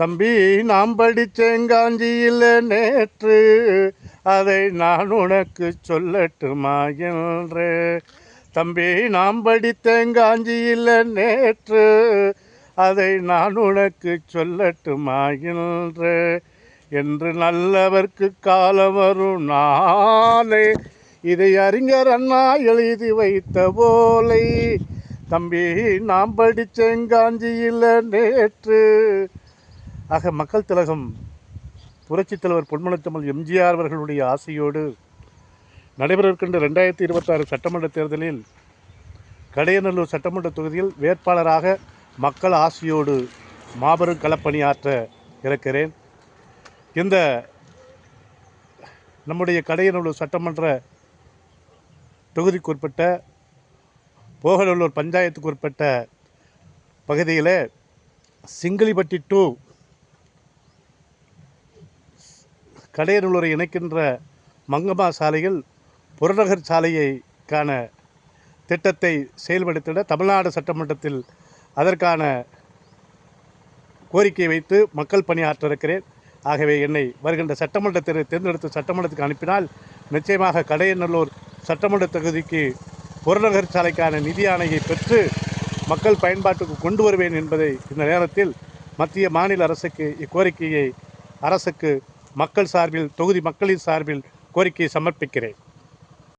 தம்பி நாம் படிச்சேங்காஞ்சியில் நேற்று, அதை நான் உனக்கு சொல்லட்டுமா என்று. தம்பி நாம் படித்தேங்காஞ்சியில் நேற்று, அதை நான் உனக்கு சொல்லட்டுமா என்று நல்லவர்க்கு காலம் வரும் நாளே, இதை அறிஞர் அண்ணா எழுதி வைத்த போலை. தம்பி நாம் படிச்சேங்காஞ்சியில் நேற்று. ஆக மக்கள் திலகம் புரட்சித் தலைவர் பொன்மனச்செம்மல் எம்ஜிஆர் அவர்களுடைய ஆசையோடு நடைபெறவிருக்கின்ற 2026 சட்டமன்ற தேர்தலில் கடையநல்லூர் சட்டமன்ற தொகுதியில் வேட்பாளராக மக்கள் ஆசையோடு மாபெரும் களப்பணியாற்ற இருக்கிறேன். இந்த நம்முடைய கடையநல்லூர் சட்டமன்ற தொகுதிக்குட்பட்ட போகநல்லூர் பஞ்சாயத்துக்கு உட்பட்ட பகுதியில் சிங்கிளிப்பட்டி டு கடையநல்லூரை இணைக்கின்ற மங்கம்மா சாலையில் புறநகர் சாலையை காண திட்டத்தை செயல்படுத்திட தமிழ்நாடு சட்டமன்றத்தில் அதற்கான கோரிக்கை வைத்து மக்கள் பணியாற்ற இருக்கிறேன். ஆகவே என்னை வருகின்ற சட்டமன்றத்தை தேர்ந்தெடுத்து சட்டமன்றத்துக்கு அனுப்பினால் நிச்சயமாக கடையநல்லூர் சட்டமன்ற தொகுதிக்கு புறநகர் சாலைக்கான நிதி ஆணையை பெற்று மக்கள் பயன்பாட்டுக்கு கொண்டு வருவேன் என்பதை இந்த நேரத்தில் மத்திய மாநில அரசுக்கு இக்கோரிக்கையை அரசுக்கு மக்கள் சார்பில் தொகுதி மக்களின் சார்பில் கோரிக்கையை சமர்ப்பிக்கிறேன்.